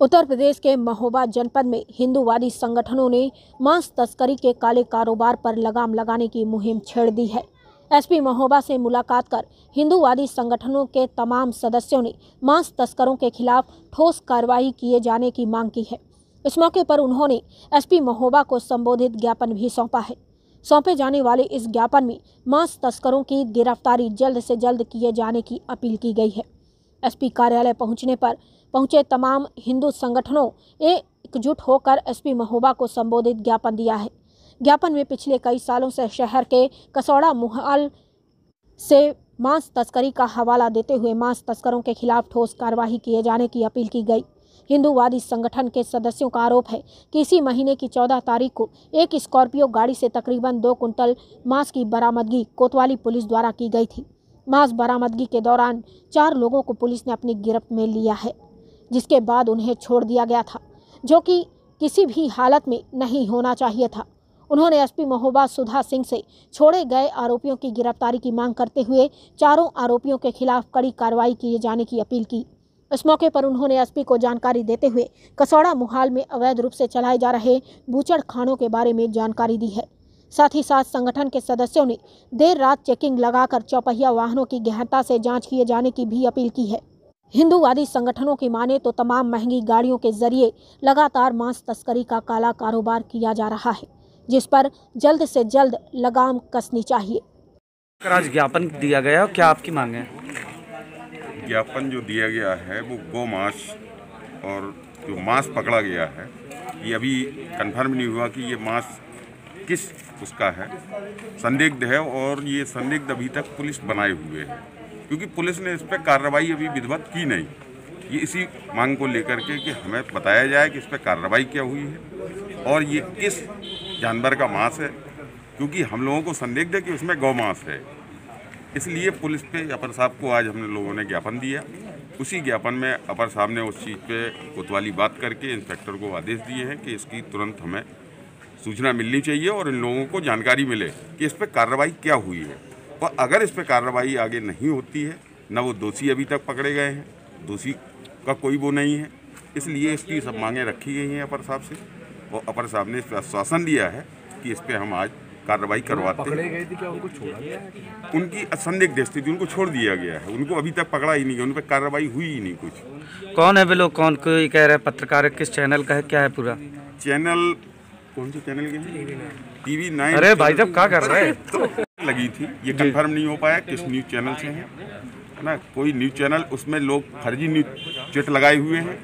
उत्तर प्रदेश के महोबा जनपद में हिंदूवादी संगठनों ने मांस तस्करी के काले कारोबार पर लगाम लगाने की मुहिम छेड़ दी है। एसपी महोबा से मुलाकात कर हिंदूवादी संगठनों के तमाम सदस्यों ने मांस तस्करों के खिलाफ ठोस कार्रवाई किए जाने की मांग की है। इस मौके पर उन्होंने एसपी महोबा को संबोधित ज्ञापन भी सौंपा है। सौंपे जाने वाले इस ज्ञापन में मांस तस्करों की गिरफ्तारी जल्द से जल्द किए जाने की अपील की गई है। एसपी कार्यालय पहुंचने पर पहुंचे तमाम हिंदू संगठनों एकजुट होकर एसपी महोबा को संबोधित ज्ञापन दिया है। ज्ञापन में पिछले कई सालों से शहर के कसौड़ा मुहाल से मांस तस्करी का हवाला देते हुए मांस तस्करों के खिलाफ ठोस कार्रवाई किए जाने की अपील की गई। हिंदूवादी संगठन के सदस्यों का आरोप है कि इसी महीने की 14 तारीख को एक स्कॉर्पियो गाड़ी से तकरीबन 2 कुंटल मांस की बरामदगी कोतवाली पुलिस द्वारा की गई थी। मांस बरामदगी के दौरान 4 लोगों को पुलिस ने अपनी गिरफ्त में लिया है, जिसके बाद उन्हें छोड़ दिया गया था, जो कि किसी भी हालत में नहीं होना चाहिए था। उन्होंने एसपी महोबा सुधा सिंह से छोड़े गए आरोपियों की गिरफ्तारी की मांग करते हुए चारों आरोपियों के खिलाफ कड़ी कार्रवाई किए जाने की अपील की। इस मौके पर उन्होंने एसपी को जानकारी देते हुए कसौड़ा मुहाल में अवैध रूप से चलाए जा रहे बूचड़ खानों के बारे में जानकारी दी है। साथ ही साथ संगठन के सदस्यों ने देर रात चेकिंग लगाकर चौपहिया वाहनों की गहनता से जांच किए जाने की भी अपील की है। हिंदूवादी संगठनों की माने तो तमाम महंगी गाड़ियों के जरिए लगातार मांस तस्करी का काला कारोबार किया जा रहा है, जिस पर जल्द से जल्द लगाम कसनी चाहिए। आज ज्ञापन दिया गया, क्या आपकी मांग है? ज्ञापन जो दिया गया है वो गौ मांस और जो मांस पकड़ा गया है, ये अभी कंफर्म नहीं हुआ कि ये मांस किस उसका है, संदिग्ध है। और ये संदिग्ध अभी तक पुलिस बनाए हुए है, क्योंकि पुलिस ने इस पर कार्रवाई अभी विधिवत की नहीं। ये इसी मांग को लेकर के कि हमें बताया जाए कि इस पर कार्रवाई क्या हुई है और ये किस जानवर का मांस है, क्योंकि हम लोगों को संदिग्ध है कि उसमें गौ मांस है। इसलिए पुलिस पे अपर साहब को आज हम लोगों ने ज्ञापन दिया। उसी ज्ञापन में अपर साहब ने उस चीज़ पे कोतवाली बात करके इंस्पेक्टर को आदेश दिए हैं कि इसकी तुरंत हमें सूचना मिलनी चाहिए और इन लोगों को जानकारी मिले कि इस पर कार्रवाई क्या हुई है। और अगर इस पर कार्रवाई आगे नहीं होती है, न वो दोषी अभी तक पकड़े गए हैं, दोषी का कोई वो नहीं है, इसलिए इसकी सब मांगें रखी गई हैं अपर साहब से। और अपर साहब ने इस पर आश्वासन दिया है कि इस पर हम आज कार्रवाई करवाते हैं। पकड़े गए थे, क्या उनको छोड़ा गया है? उनकी असंदिग्ध स्थिति, उनको छोड़ दिया गया है, उनको अभी तक पकड़ा ही नहीं गया, उन पर कार्रवाई हुई ही नहीं कुछ। कौन है वे लोग? कौन कोई कह रहे हैं पत्रकार है, किस चैनल का है, क्या है पूरा चैनल? कौन से चैनल के हैं? TV 9। अरे भाई साहब क्या कर रहे हैं? तो लगी थी, ये कंफर्म नहीं हो पाया किस न्यूज़ चैनल से है ना। कोई न्यूज़ चैनल, उसमें लोग फर्जी न्यूज़ चिट लगाए हुए हैं,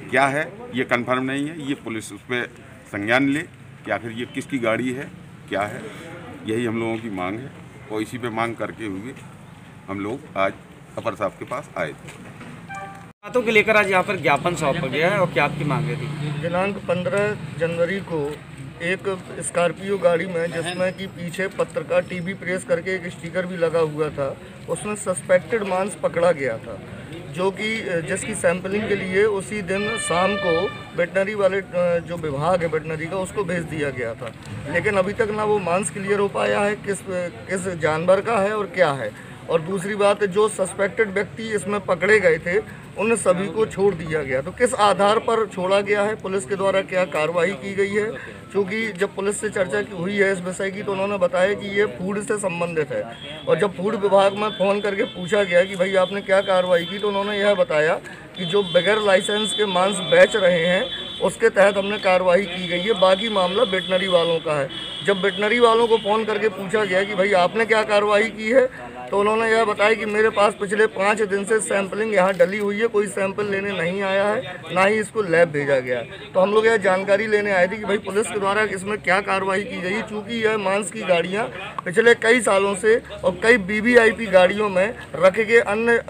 क्या है ये कंफर्म नहीं है। ये पुलिस उस पर संज्ञान ले कि आखिर ये किसकी गाड़ी है, क्या है। यही हम लोगों की मांग है और इसी पे मांग करके हुए हम लोग आज अपर साहब के पास आए थे। बातों को लेकर आज यहाँ पर ज्ञापन सौंपा गया है और क्या आपकी मांगे थी? दिनांक 15 जनवरी को एक स्कॉर्पियो गाड़ी में, जिसमें कि पीछे पत्रकार टीवी प्रेस करके एक स्टिकर भी लगा हुआ था, उसमें सस्पेक्टेड मांस पकड़ा गया था, जो कि जिसकी सैंपलिंग के लिए उसी दिन शाम को वेटनरी वाले जो विभाग है वेटनरी का, उसको भेज दिया गया था। लेकिन अभी तक ना वो मांस क्लियर हो पाया है किस जानवर का है और क्या है। और दूसरी बात, जो सस्पेक्टेड व्यक्ति इसमें पकड़े गए थे उन सभी को छोड़ दिया गया। तो किस आधार पर छोड़ा गया है, पुलिस के द्वारा क्या कार्रवाई की गई है? क्योंकि जब पुलिस से चर्चा की हुई है इस विषय की, तो उन्होंने बताया कि ये फूड से संबंधित है। और जब फूड विभाग में फ़ोन करके पूछा गया कि भाई आपने क्या कार्रवाई की, तो उन्होंने यह बताया कि जो बगैर लाइसेंस के मांस बेच रहे हैं उसके तहत हमने कार्रवाई की गई है, बाकी मामला वेटनरी वालों का है। जब वेटनरी वालों को फ़ोन करके पूछा गया कि भाई आपने क्या कार्रवाई की है, तो उन्होंने यह बताया कि मेरे पास पिछले 5 दिन से सैंपलिंग यहाँ डली हुई है, कोई सैंपल लेने नहीं आया है, ना ही इसको लैब भेजा गया है। तो हम लोग यह जानकारी लेने आए थे कि भाई पुलिस के द्वारा इसमें क्या कार्रवाई की गई, चूँकि यह मांस की गाड़ियाँ पिछले कई सालों से और कई VVIP गाड़ियों में रख के अन्य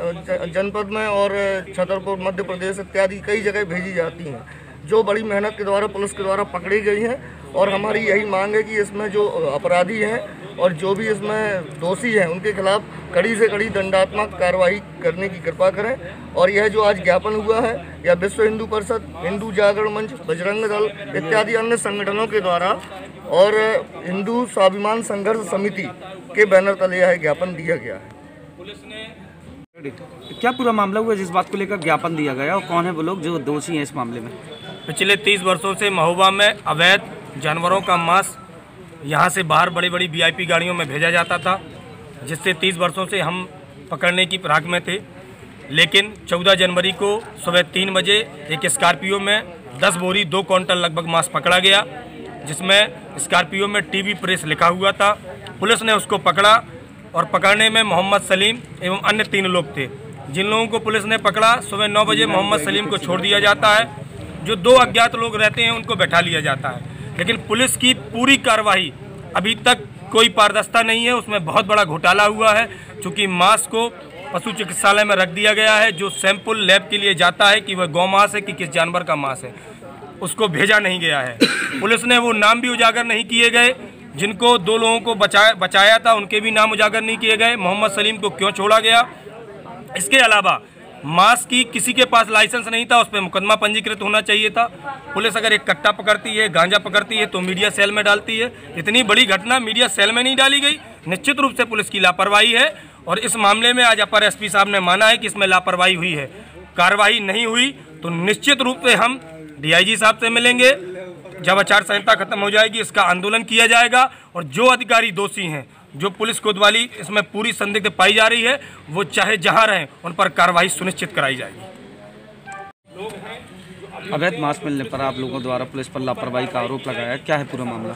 जनपद में और छतरपुर, मध्य प्रदेश इत्यादि कई जगह भेजी जाती हैं, जो बड़ी मेहनत के द्वारा पुलिस के द्वारा पकड़ी गई हैं। और हमारी यही मांग है कि इसमें जो अपराधी हैं और जो भी इसमें दोषी हैं उनके खिलाफ कड़ी से कड़ी दंडात्मक कार्रवाई करने की कृपा करें। और यह जो आज ज्ञापन हुआ है, यह विश्व हिंदू परिषद, हिंदू जागरण मंच, बजरंग दल इत्यादि अन्य संगठनों के द्वारा और हिंदू स्वाभिमान संघर्ष समिति के बैनर तले यह ज्ञापन दिया गया है। क्या पूरा मामला हुआ जिस बात को लेकर ज्ञापन दिया गया और कौन है वो लोग जो दोषी हैं इस मामले में? पिछले 30 वर्षों से महोबा में अवैध जानवरों का मांस यहाँ से बाहर बड़ी बड़ी VIP गाड़ियों में भेजा जाता था, जिससे 30 वर्षों से हम पकड़ने की फिराक में थे। लेकिन 14 जनवरी को सुबह 3 बजे एक स्कॉर्पियो में 10 बोरी 2 क्विंटल लगभग मांस पकड़ा गया, जिसमें स्कॉर्पियो में टीवी प्रेस लिखा हुआ था। पुलिस ने उसको पकड़ा और पकड़ने में मोहम्मद सलीम एवं अन्य 3 लोग थे। जिन लोगों को पुलिस ने पकड़ा, सुबह 9 बजे मोहम्मद सलीम को छोड़ दिया जाता है। जो 2 अज्ञात लोग रहते हैं उनको बैठा लिया जाता है। लेकिन पुलिस की पूरी कार्रवाई अभी तक कोई पारदर्शिता नहीं है, उसमें बहुत बड़ा घोटाला हुआ है। चूँकि मांस को पशु चिकित्सालय में रख दिया गया है, जो सैंपल लैब के लिए जाता है कि वह गौ मांस है कि किस जानवर का मांस है, उसको भेजा नहीं गया है। पुलिस ने वो नाम भी उजागर नहीं किए गए जिनको 2 लोगों को बचाया था, उनके भी नाम उजागर नहीं किए गए। मोहम्मद सलीम को क्यों छोड़ा गया? इसके अलावा मांस की किसी के पास लाइसेंस नहीं था, उस पर मुकदमा पंजीकृत होना चाहिए था। पुलिस अगर एक कट्टा पकड़ती है, गांजा पकड़ती है तो मीडिया सेल में डालती है। इतनी बड़ी घटना मीडिया सेल में नहीं डाली गई, निश्चित रूप से पुलिस की लापरवाही है। और इस मामले में आज अपर SP साहब ने माना है कि इसमें लापरवाही हुई है। कार्रवाई नहीं हुई तो निश्चित रूप से हम DIG साहब से मिलेंगे। जब आचार संहिता खत्म हो जाएगी इसका आंदोलन किया जाएगा और जो अधिकारी दोषी हैं, जो पुलिस कोतवाली इसमें पूरी संदिग्ध पाई जा रही है, वो चाहे जहां रहें उन पर कार्रवाई सुनिश्चित कराई जाएगी। अवैध मांस मिलने पर आप लोगों द्वारा पुलिस पर लापरवाही का आरोप लगाया, क्या है पूरा मामला?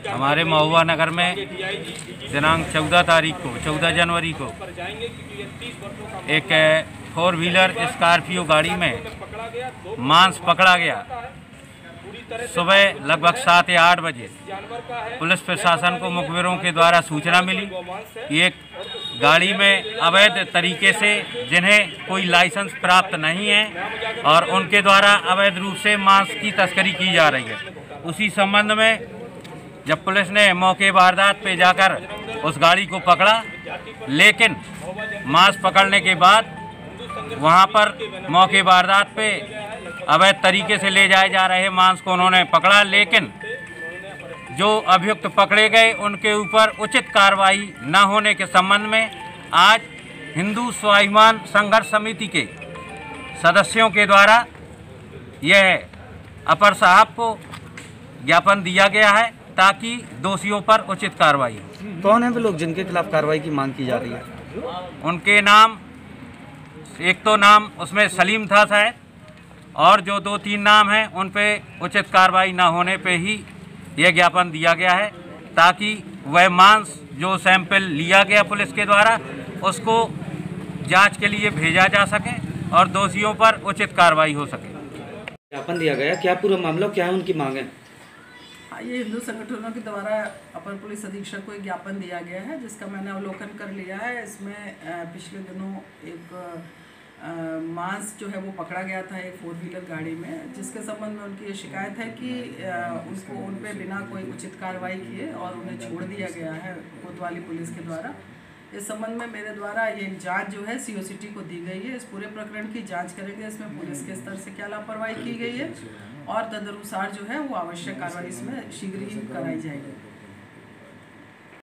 हमारे महोबा नगर में दिनांक 14 जनवरी को एक 4 व्हीलर स्कॉर्पियो गाड़ी में मांस पकड़ा गया। सुबह लगभग 7 या 8 बजे पुलिस प्रशासन को मुखबिरों के द्वारा सूचना मिली कि एक गाड़ी में अवैध तरीके से, जिन्हें कोई लाइसेंस प्राप्त नहीं है और उनके द्वारा अवैध रूप से मांस की तस्करी की जा रही है। उसी संबंध में जब पुलिस ने मौके वारदात पे जाकर उस गाड़ी को पकड़ा, लेकिन मांस पकड़ने के बाद वहां पर मौके वारदात पे अवैध तरीके से ले जाए जा रहे मांस को उन्होंने पकड़ा, लेकिन जो अभियुक्त पकड़े गए उनके ऊपर उचित कार्रवाई न होने के संबंध में आज हिंदू स्वाभिमान संघर्ष समिति के सदस्यों के द्वारा यह अपर साहब को ज्ञापन दिया गया है ताकि दोषियों पर उचित कार्रवाई हो। कौन है वो लोग जिनके खिलाफ कार्रवाई की मांग की जा रही है? उनके नाम, एक तो नाम उसमें सलीम था शायद, और जो 2-3 नाम हैं उन पे उचित कार्रवाई न होने पे ही यह ज्ञापन दिया गया है, ताकि वह मांस जो सैंपल लिया गया पुलिस के द्वारा उसको जांच के लिए भेजा जा सके और दोषियों पर उचित कार्रवाई हो सके। ज्ञापन दिया गया, क्या पूरा मामला, क्या है उनकी मांग है? ये हिंदू संगठनों के द्वारा अपर पुलिस अधीक्षक को एक ज्ञापन दिया गया है, जिसका मैंने अवलोकन कर लिया है। इसमें पिछले दिनों एक मांस जो है वो पकड़ा गया था एक 4 व्हीलर गाड़ी में, जिसके संबंध में उनकी ये शिकायत है कि उन पे बिना कोई उचित कार्रवाई किए और उन्हें छोड़ दिया गया है कोतवाली पुलिस के द्वारा। इस संबंध में मेरे द्वारा ये जांच जो है COCT को दी गई है। इस पूरे प्रकरण की जांच करेंगे, इसमें पुलिस के स्तर से क्या लापरवाही की गई है और तदनुसार जो है वो आवश्यक कार्रवाई इसमें शीघ्र ही कराई जाएगी।